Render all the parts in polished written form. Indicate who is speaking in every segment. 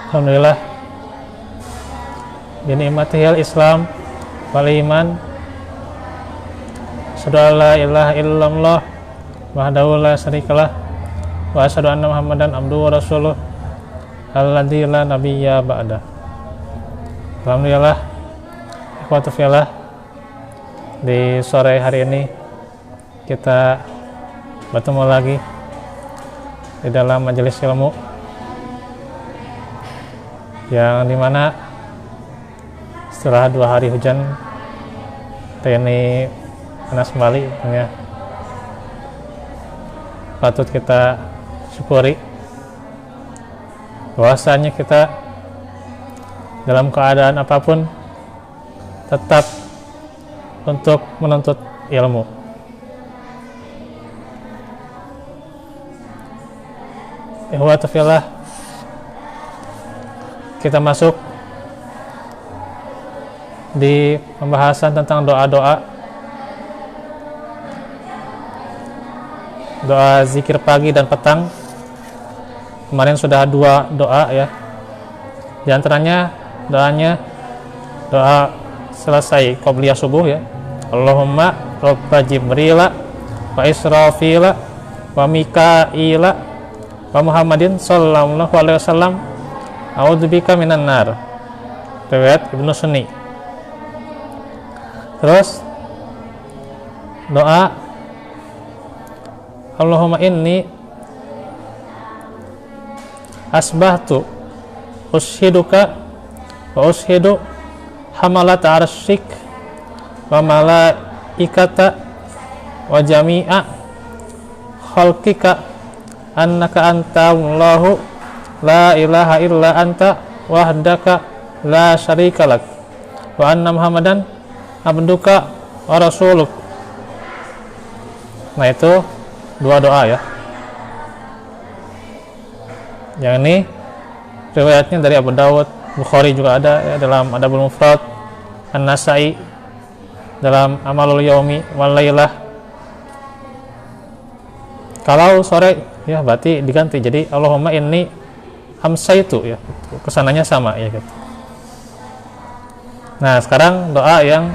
Speaker 1: Alhamdulillah bi ni'matihil Islam wal iman. Asyhadu an la ilaha illallah wahdahu la syarikalah wa asyhadu anna Muhammadan abduhu wa rasuluh alladzi la nabiyya ba'da. Alhamdulillah ikhwatu fillah, di sore hari ini kita bertemu lagi di dalam majelis ilmu yang dimana setelah 2 hari hujan ini panas kembali, ya. Patut kita syukuri bahwasanya kita dalam keadaan apapun tetap untuk menuntut ilmu. Ikhwatu fillah, kita masuk di pembahasan tentang doa-doa, doa zikir pagi dan petang. Kemarin sudah 2 doa, ya. Di antaranya doa selesai qobliyah subuh, ya. Allahumma robba jibrila wa israfila wa mikaila wa muhammadin sallallahu alaihi wasallam a'udzubika minan nar. Riwayat Ibnu Sunni. Terus doa Allahumma inni asbahtu ushiduka wa ushidu hamalat arsyik wa malaikata wa jami'a khalqika annaka anta Allahu la ilaha illa anta wahdaka la syarika lak wa anna Muhammadan abduka wa rasuluk. Nah, itu 2 doa, ya. Yang ini riwayatnya dari Abu Dawud, Bukhari juga ada, ya, dalam Adabul Mufrad, An-Nasai dalam Amalul Yaumi wal Lailah. Kalau sore, ya, berarti diganti jadi Allahumma inni amsaitu, ya. Kesananya sama, ya, gitu. Nah, sekarang doa yang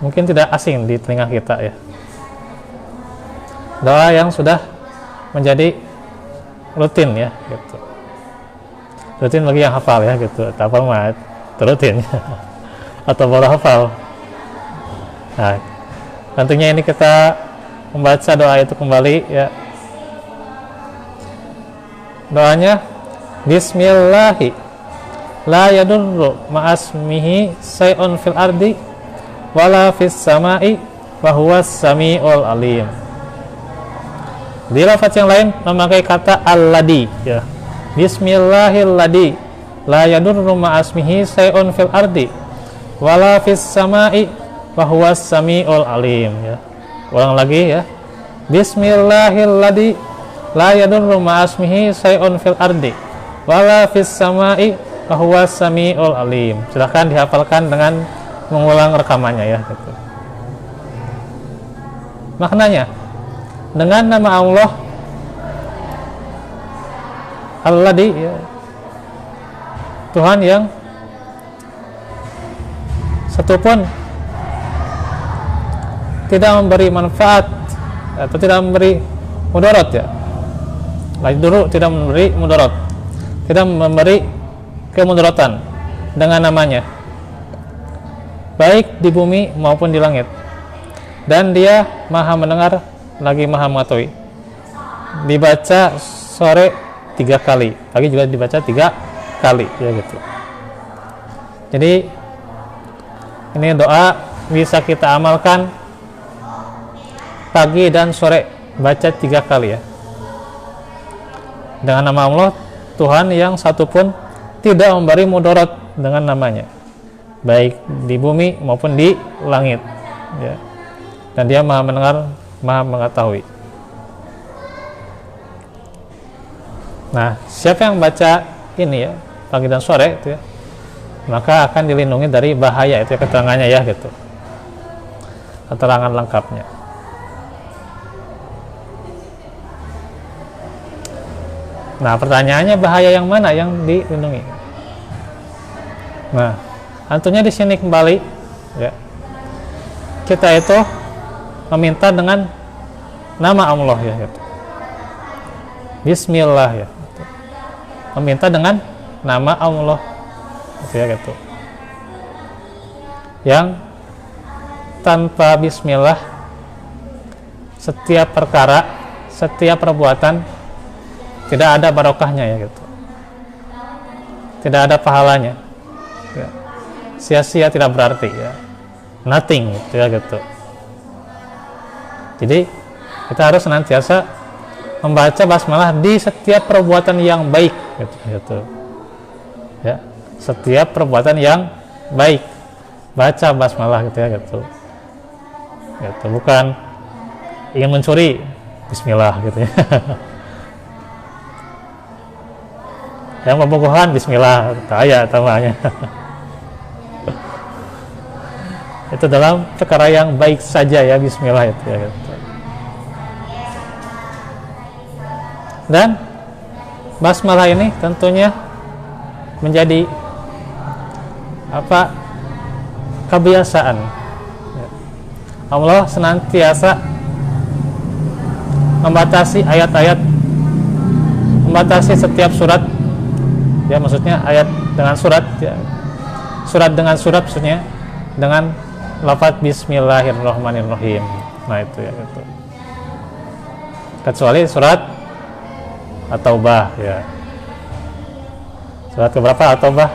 Speaker 1: mungkin tidak asing di telinga kita, ya. Doa yang sudah menjadi rutin, ya, gitu. Rutin bagi yang hafal, ya, gitu. Tak hafal mah rutin atau baru hafal. Nah, tentunya ini kita membaca doa itu kembali, ya. Doanya Bismillahi la yadurru ma'asmihi say'un fil ardi wala fis sama'i wa huwas sami'ul alim. Di lafaz yang lain memakai kata alladhi, ya. Bismillahilladzi la yadurru ma'asmihi say'un fil ardi wala fis sama'i wa huwas sami'ul alim, ya. Ulang lagi, ya. Bismillahilladzi la yadurru ma'asmihi say'un fil ardi wala fis sama'i wa huwas sami'ul alim. Silakan dihafalkan dengan mengulang rekamannya, ya, gitu. Maknanya, dengan nama Allah Alladzi, ya, Tuhan yang satu pun tidak memberi manfaat atau tidak memberi mudarat, ya. Lagi dulu tidak memberi mudarat, tidak memberi kemudaratan dengan namanya, baik di bumi maupun di langit. Dan dia maha mendengar lagi maha mengetahui. Dibaca sore 3 kali, pagi juga dibaca 3 kali, ya, gitu. Jadi ini doa bisa kita amalkan pagi dan sore, baca 3 kali, ya. Dengan nama Allah, Tuhan yang satu pun tidak memberi mudarat dengan namanya, baik di bumi maupun di langit, ya. Dan dia maha mendengar, maha mengetahui. Nah, siapa yang baca ini, ya, pagi dan sore, itu, ya, maka akan dilindungi dari bahaya, itu, ya, keterangannya, ya, gitu. Keterangan lengkapnya. Nah, pertanyaannya bahaya yang mana yang dilindungi? Nah, tentunya di sini kembali ya. Kita itu meminta dengan nama Allah ya gitu. Bismillah ya. Gitu. Meminta dengan nama Allah gitu ya gitu. Yang tanpa bismillah setiap perkara, setiap perbuatan tidak ada barokahnya ya gitu. Tidak ada pahalanya. Ya. Sia-sia, tidak berarti ya. Nothing gitu ya gitu. Jadi kita harus senantiasa membaca basmalah di setiap perbuatan yang baik gitu. Ya, setiap perbuatan yang baik baca basmalah gitu ya gitu. Gitu, bukan ingin mencuri bismillah gitu ya. Yang pembogohan bismillah kaya tamanya. Itu dalam perkara yang baik saja ya bismillah itu ya gitu. Dan basmalah ini tentunya menjadi apa? Kebiasaan. Allah senantiasa membatasi ayat-ayat, membatasi setiap surat ya, maksudnya ayat dengan surat ya. Surat dengan surat maksudnya dengan lafaz bismillahirrahmanirrahim. Nah itu ya gitu. Kecuali surat At-Taubah ya. Surat keberapa At-Taubah?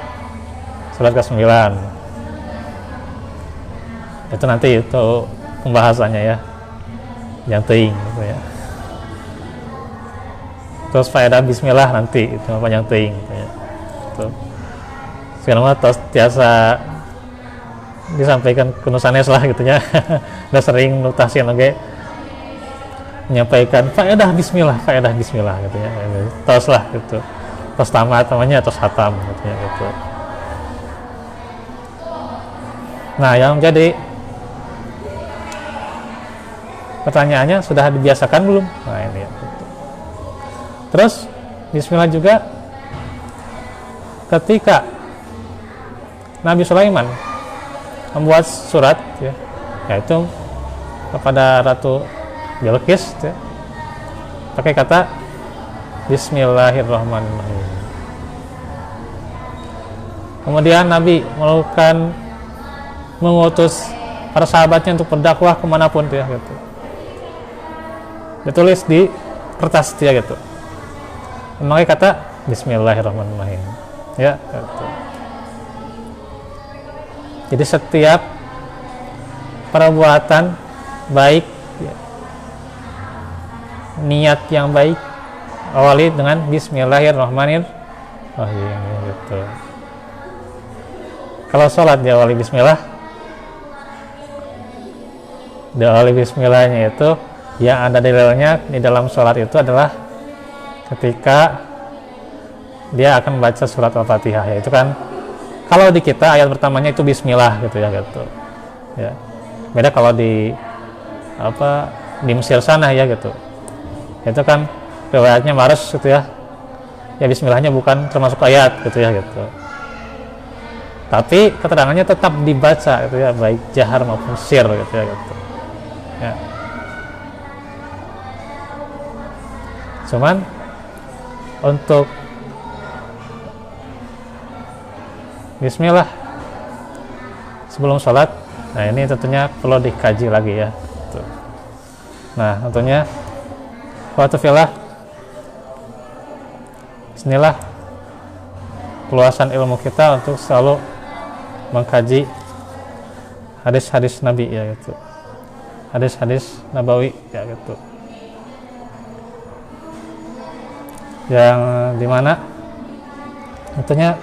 Speaker 1: Surat ke-9. Itu nanti itu pembahasannya ya. Yang ting gitu ya. Terus faedah bismillah nanti itu apa yang ting gitu ya. Itu. Sekarang mah biasa disampaikan kunusanes lah gitu ya. Udah sering nutasi oke. Menyampaikan faedah bismillah gitu ya. Terus lah gitu. Terus tamat namanya atau hatam gitu ya gitu. Nah, yang jadi pertanyaannya sudah dibiasakan belum? Nah, ini ya. Gitu. Terus bismillah juga ketika Nabi Sulaiman membuat surat ya, yaitu kepada Ratu Bilqis ya, pakai kata Bismillahirrahmanirrahim. Kemudian Nabi mengutus para sahabatnya untuk berdakwah kemanapun ya gitu. Ditulis di kertas dia gitu. Memakai kata Bismillahirrahmanirrahim. Ya, gitu. Jadi setiap perbuatan baik ya, niat yang baik awali dengan Bismillahirrahmanirrahim gitu. Kalau sholat diawali bismillah, diawali bismillahnya itu yang ada dalilnya di dalam sholat itu adalah ketika dia akan membaca surat Al-Fatihah, yaitu kan kalau di kita ayat pertamanya itu bismillah gitu ya gitu. Ya. Beda kalau di di Mesir sana ya gitu. Itu kan riwayatnya Mares gitu ya. Ya bismillahnya bukan termasuk ayat gitu ya gitu. Tapi keterangannya tetap dibaca gitu ya, baik jahar maupun sir gitu ya gitu. Ya. Cuman untuk bismillah sebelum sholat, nah ini tentunya perlu dikaji lagi ya. Tuh. Nah tentunya Wa'atufillah, bismillah keluasan ilmu kita untuk selalu mengkaji hadis-hadis Nabi ya gitu, hadis-hadis Nabawi ya gitu, yang dimana tentunya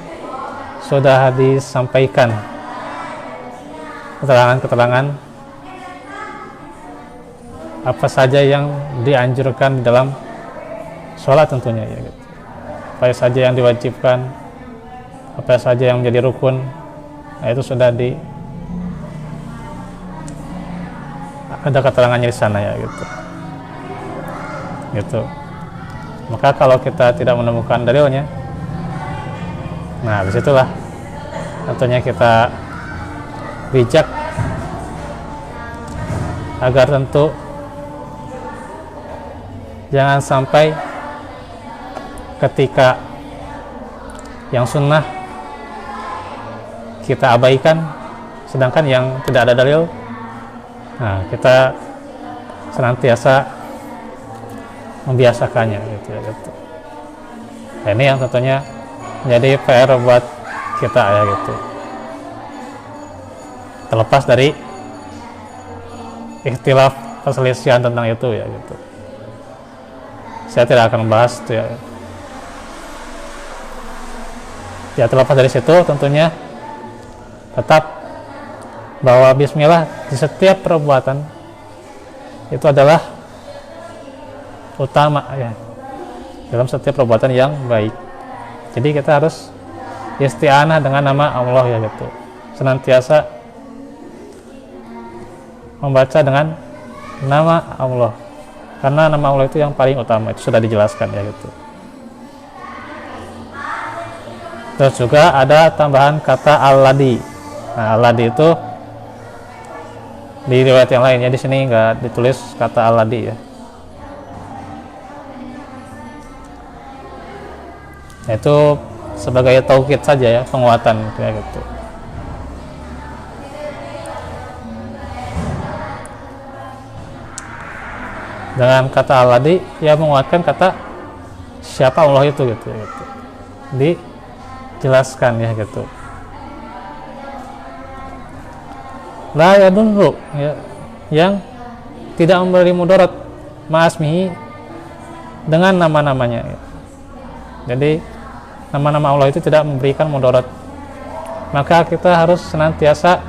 Speaker 1: sudah disampaikan keterangan-keterangan apa saja yang dianjurkan di dalam sholat tentunya ya gitu. Apa saja yang diwajibkan, apa saja yang menjadi rukun, nah itu sudah ada keterangannya di sana ya gitu. Gitu. Maka kalau kita tidak menemukan dalilnya, nah disitulah tentunya kita bijak agar tentu jangan sampai ketika yang sunnah kita abaikan, sedangkan yang tidak ada dalil, nah kita senantiasa membiasakannya gitu. Nah, ini yang tentunya menjadi PR buat kita ya gitu. Terlepas dari ikhtilaf perselisihan tentang itu ya gitu. Saya tidak akan membahas itu ya. Ya terlepas dari situ tentunya tetap bahwa bismillah di setiap perbuatan itu adalah utama ya dalam setiap perbuatan yang baik. Jadi kita harus isti'anah dengan nama Allah ya gitu. Senantiasa membaca dengan nama Allah, karena nama Allah itu yang paling utama, itu sudah dijelaskan ya gitu. Terus juga ada tambahan kata al-ladi. Nah, al-ladi itu di riwayat yang lain ya, di sini nggak ditulis kata al-ladi ya. Itu sebagai taukid saja ya, penguatan kayak gitu. Dengan kata al-ladi ya menguatkan kata siapa Allah itu gitu. Dijelaskan ya gitu. La yadurru ya, yang tidak memberi mudarat ma'asmihi dengan nama-namanya ya. Jadi nama-nama Allah itu tidak memberikan mudarat, maka kita harus senantiasa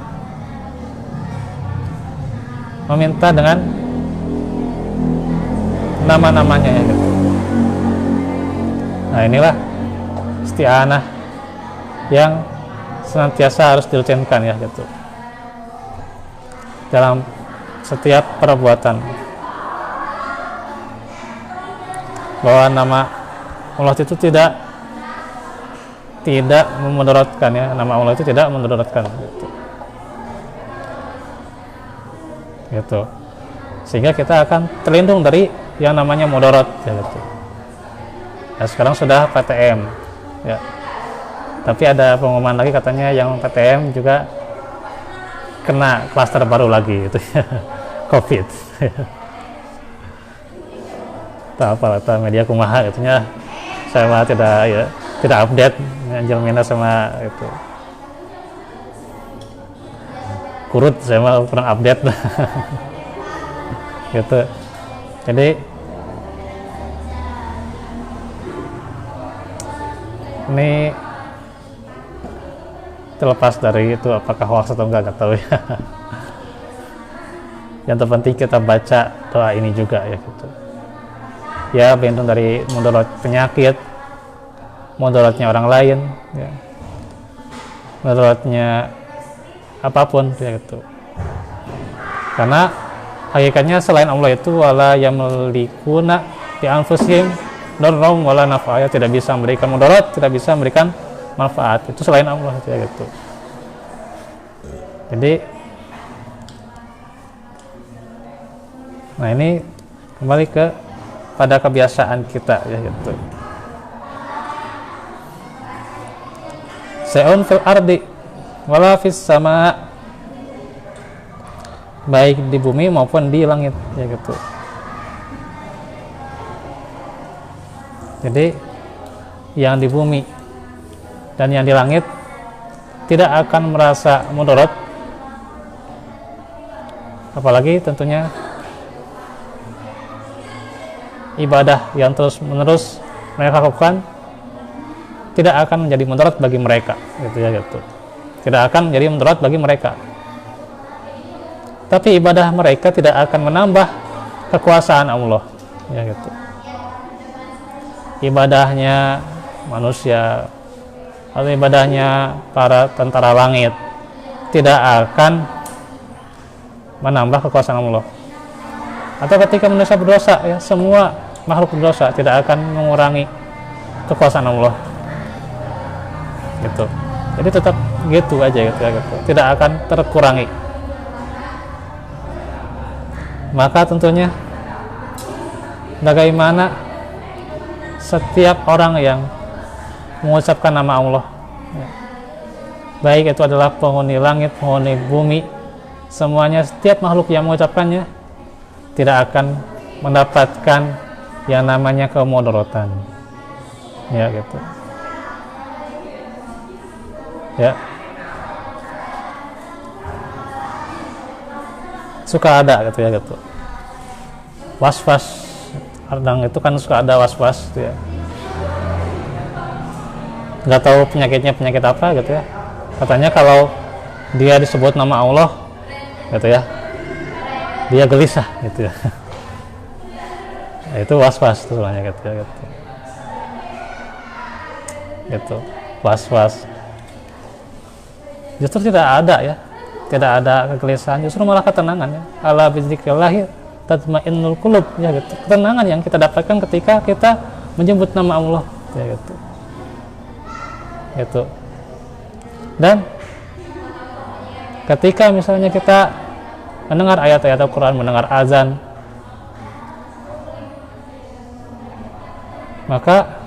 Speaker 1: meminta dengan nama-namanya ya gitu. Nah inilah isti'anah yang senantiasa harus dirutinkan ya gitu dalam setiap perbuatan, bahwa nama Allah itu tidak memudaratkan ya, nama Allah itu tidak memudaratkan gitu. Sehingga kita akan terlindung dari yang namanya mudarat ya gitu. Nah, sekarang sudah PTM ya, tapi ada pengumuman lagi katanya yang PTM juga kena klaster baru lagi gitu ya. COVID. Tak apa lah, media kumaha itunya, saya mah tidak update Angelmina sama itu kurut, saya mah kurang update gitu. Jadi ini terlepas dari itu apakah hoax atau enggak, nggak tahu ya. Yang terpenting kita baca doa ini juga ya gitu. Ya berlindung dari mudarat penyakit, mudaratnya orang lain ya, mudaratnya apapun ya gitu. Karena hakikatnya selain Allah itu wala yamlikuna bi anfusihim darram wala naf'a, tidak bisa memberikan mudarat, tidak bisa memberikan manfaat, itu selain Allah ya gitu. Jadi nah ini kembali pada kebiasaan kita ya gitu. Sa'un fil ardi wala fis sama, baik di bumi maupun di langit ya gitu. Jadi yang di bumi dan yang di langit tidak akan merasa mudarat, apalagi tentunya ibadah yang terus menerus mereka lakukan tidak akan menjadi mudarat bagi mereka gitu ya gitu. Tidak akan menjadi mudarat bagi mereka, tapi ibadah mereka tidak akan menambah kekuasaan Allah ya gitu. Ibadahnya manusia atau ibadahnya para tentara langit tidak akan menambah kekuasaan Allah. Atau ketika manusia berdosa ya, semua makhluk berdosa tidak akan mengurangi kekuasaan Allah gitu. Jadi tetap gitu aja gitu ya gitu. Tidak akan terkurangi. Maka tentunya bagaimana setiap orang yang mengucapkan nama Allah, ya, baik itu adalah penghuni langit, penghuni bumi, semuanya, setiap makhluk yang mengucapkannya tidak akan mendapatkan yang namanya kemudaratan, ya gitu ya. Suka ada gitu ya gitu was-was, kadang itu kan suka ada was-was gitu ya, nggak tahu penyakitnya penyakit apa gitu ya. Katanya kalau dia disebut nama Allah gitu ya, dia gelisah gitu ya. Itu was-was tuh namanya gitu ya gitu was-was. Justru tidak ada ya, tidak ada kegelisahan, justru malah ketenangan ya. Ala bizikrillahi tatmainnul qulub ya gitu. Ketenangan yang kita dapatkan ketika kita menyebut nama Allah ya gitu. Gitu. Dan ketika misalnya kita mendengar ayat-ayat Al-Quran, mendengar azan, maka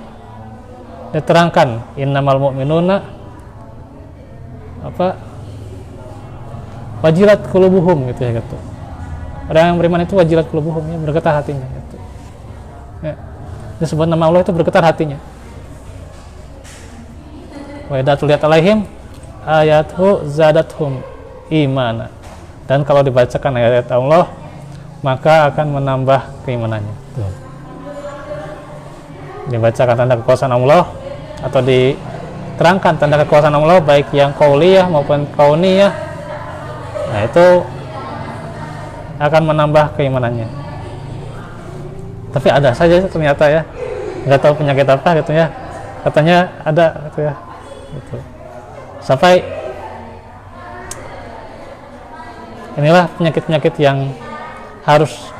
Speaker 1: diterangkan innamal mu'minuna wajilat qulubuhum gitu ya gitu. Orang yang beriman itu wajilat qulubuhum, ya, bergetar hatinya gitu. Ya. Disebut nama Allah itu bergetar hatinya. Wa idza tuliyat alaihim ayatuhu zadathum imana. Dan kalau dibacakan ayat-ayat Allah, maka akan menambah keimanannya. Tuh. Dibacakan tanda kekuasaan Allah atau diterangkan tanda kekuasaan Allah baik yang qauliyah maupun kauniyah, nah itu akan menambah keimanannya. Tapi ada saja ternyata ya, nggak tahu penyakit apa gitu ya, katanya ada gitu ya gitu. Sampai inilah penyakit-penyakit yang harus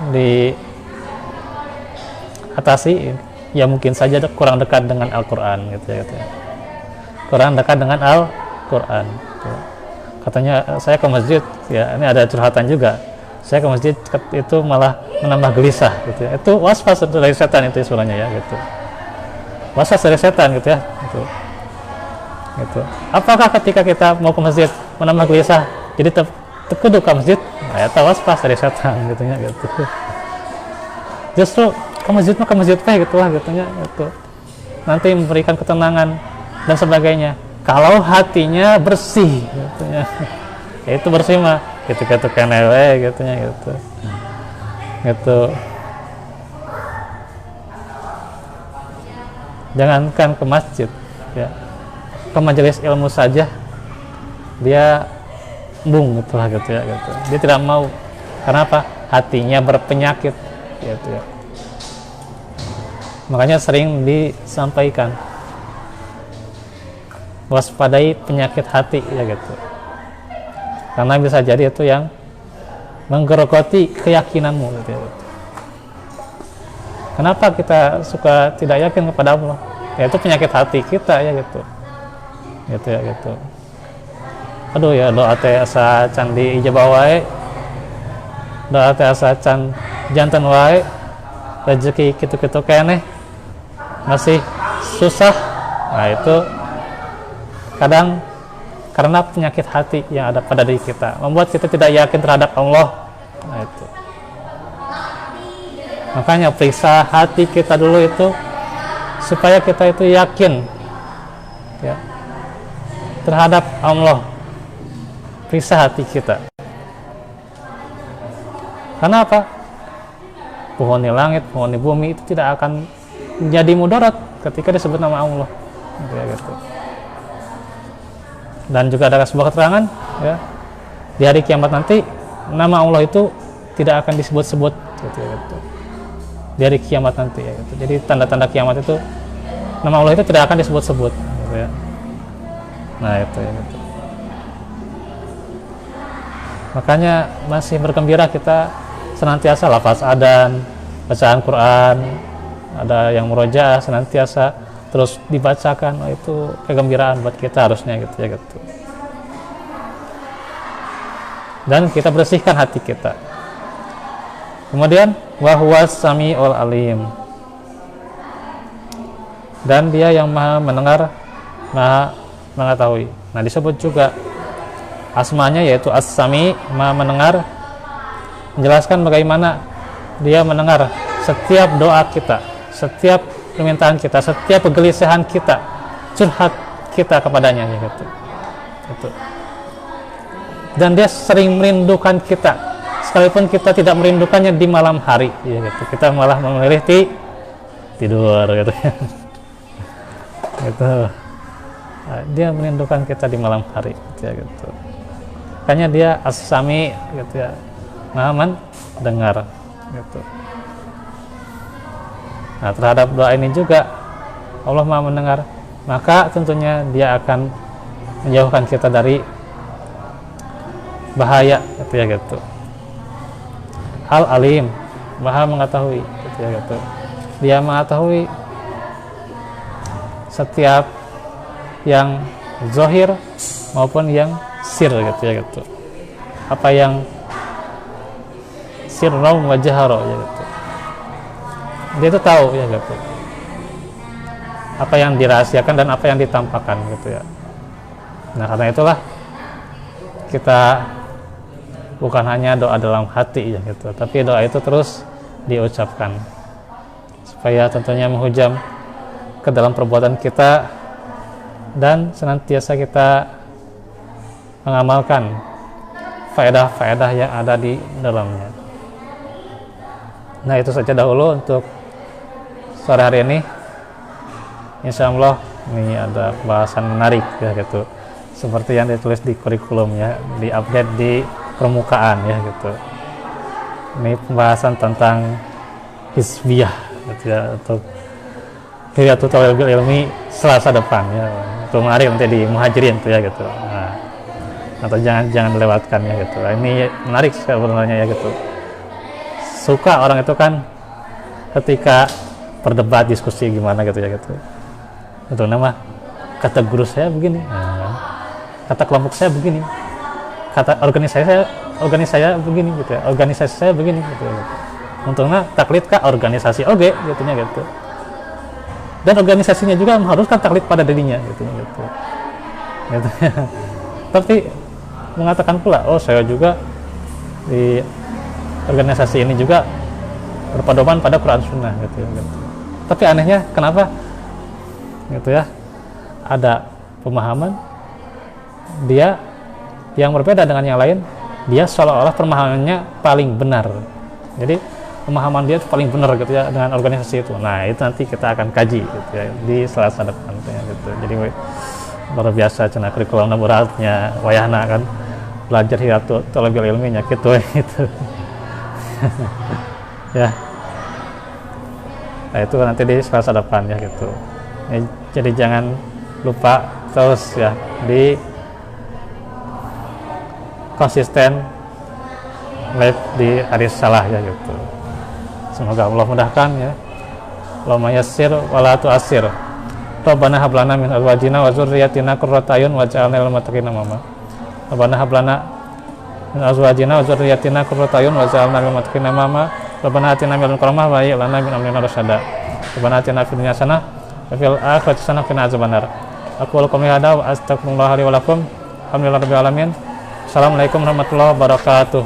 Speaker 1: diatasi, ya mungkin saja kurang dekat dengan Al-Quran gitu ya, kurang dekat dengan Al-Quran gitu. Katanya saya ke masjid ya, ini ada curhatan juga, saya ke masjid itu malah menambah gelisah gitu ya. Itu waswas dari setan itu istilahnya ya gitu, waswas dari setan gitu ya gitu. Gitu. Apakah ketika kita mau ke masjid menambah gelisah jadi terkeduk ke masjid, nah, itu waswas dari setan gitu ya gitu. Justru ke masjid gitu lah gitunya gitu. Nanti memberikan ketenangan dan sebagainya kalau hatinya bersih gitunya. Ya itu bersih mah gitu kenewe gitunya gitu. Gitu. Jangankan ke masjid ya, ke majelis ilmu saja dia embung gitu lah gitu ya gitu. Dia tidak mau, karena apa? Hatinya berpenyakit gitu ya. Makanya sering disampaikan waspadai penyakit hati ya gitu, karena bisa jadi itu yang menggerogoti keyakinanmu gitu ya. Kenapa kita suka tidak yakin kepada Allah? Ya itu penyakit hati kita ya gitu. Gitu ya gitu. Aduh ya, doa teh asa can diijabah wae, doa teh asa can janten wae, rezeki kitu-kitu keneh masih susah. Nah itu kadang karena penyakit hati yang ada pada diri kita, membuat kita tidak yakin terhadap Allah. Nah itu makanya periksa hati kita dulu itu, supaya kita itu yakin ya terhadap Allah. Periksa hati kita. Karena apa? Penghuni langit, penghuni bumi itu tidak akan menjadi mudarat ketika disebut nama Allah. Gitu. Dan juga ada sebuah keterangan ya, di hari kiamat nanti nama Allah itu tidak akan disebut-sebut gitu. Di hari kiamat nanti ya gitu. Jadi tanda-tanda kiamat itu nama Allah itu tidak akan disebut-sebut gitu ya. Nah itu ya gitu. Makanya masih bergembira kita senantiasa lafaz adzan, bacaan Quran ada yang murojaah senantiasa terus dibacakan, itu kegembiraan buat kita harusnya gitu ya gitu. Dan kita bersihkan hati kita. Kemudian wa huwas samiul alim, dan dia yang maha mendengar, maha mengetahui. Nah, disebut juga asmanya yaitu as-sami, maha mendengar, menjelaskan bagaimana dia mendengar setiap doa kita, setiap permintaan kita, setiap kegelisahan kita, curhat kita kepadanya gitu. Itu. Dan dia sering merindukan kita, sekalipun kita tidak merindukannya di malam hari ya gitu. Kita malah memilih tidur gitu ya. Gitu. Nah, dia merindukan kita di malam hari gitu ya gitu. Makanya dia as-sami gitu ya, maha mendengar gitu. Nah, terhadap doa ini juga Allah maha mendengar, maka tentunya dia akan menjauhkan kita dari bahaya gitu ya gitu. Al alim, maha mengetahui gitu ya gitu. Dia mengetahui setiap yang zahir maupun yang sir gitu ya gitu. Apa yang sirra wa jahara ya gitu. Dia itu tahu ya gitu. Apa yang dirahasiakan dan apa yang ditampakkan gitu ya. Nah, karena itulah kita bukan hanya doa dalam hati ya gitu, tapi doa itu terus diucapkan supaya tentunya menghujam ke dalam perbuatan kita dan senantiasa kita mengamalkan faedah-faedah yang ada di dalamnya. Nah, itu saja dahulu untuk sore hari ini. Insya Allah ini ada bahasan menarik ya gitu, seperti yang ditulis di kurikulum ya, diupdate di permukaan ya gitu. Ini pembahasan tentang hizbiyah gitu ya, untuk Hidayatul Thalibul Ilmi Selasa depan ya. Itu menarik nanti di Muhajirin tuh ya gitu. Nah, atau jangan dilewatkan ya gitu. Nah, ini menarik sebenarnya ya gitu. Suka orang itu kan ketika berdebat, diskusi gimana gitu ya gitu. Itu nama kata guru saya begini, nah, kata kelompok saya begini, kata organisasi saya begini gitu ya, organisasi saya begini gitu ya. Untungnya taklid ke organisasi oke gitu ya gitu. Dan organisasinya juga mengharuskan taklid pada dirinya gitu gitu. Gitu. Tapi mengatakan pula, oh saya juga di organisasi ini juga berpedoman pada Quran Sunnah gitu, gitu. Tapi anehnya kenapa gitu ya, ada pemahaman dia yang berbeda dengan yang lain, dia seolah-olah pemahamannya paling benar. Jadi pemahaman dia itu paling benar gitu ya dengan organisasi itu. Nah, itu nanti kita akan kaji gitu ya di Selasa depan ya, gitu. Jadi luar biasa cenah kurikulum beratnya wayahna kan belajar Hidayatul Thalibul Ilminya gitu gitu. Ya. Nah, itu nanti di Selasa depan ya gitu. Jadi jangan lupa terus ya di konsisten live di hari salah ya gitu. Semoga Allah mudahkan ya. Allahumma yassir wa la tu'assir. Rabbana hab lana min azwajina wa dzurriyyatina qurrata a'yun waj'alna lil muttaqina imama. Rabbana hab lana min azwajina wa dzurriyyatina qurrata a'yun waj'alna lil muttaqina imama. Rabbana atina min ladunka rahmah wa hayyi lana min amrina rasyada. Rabbana atina fid dunya hasanah wa fil akhirati hasanah wa qina adzabannar. Aqulu qouli hadza wa astaghfirullah li wa lakum. Alhamdulillahirabbil alamin. Assalamualaikum warahmatullahi wabarakatuh.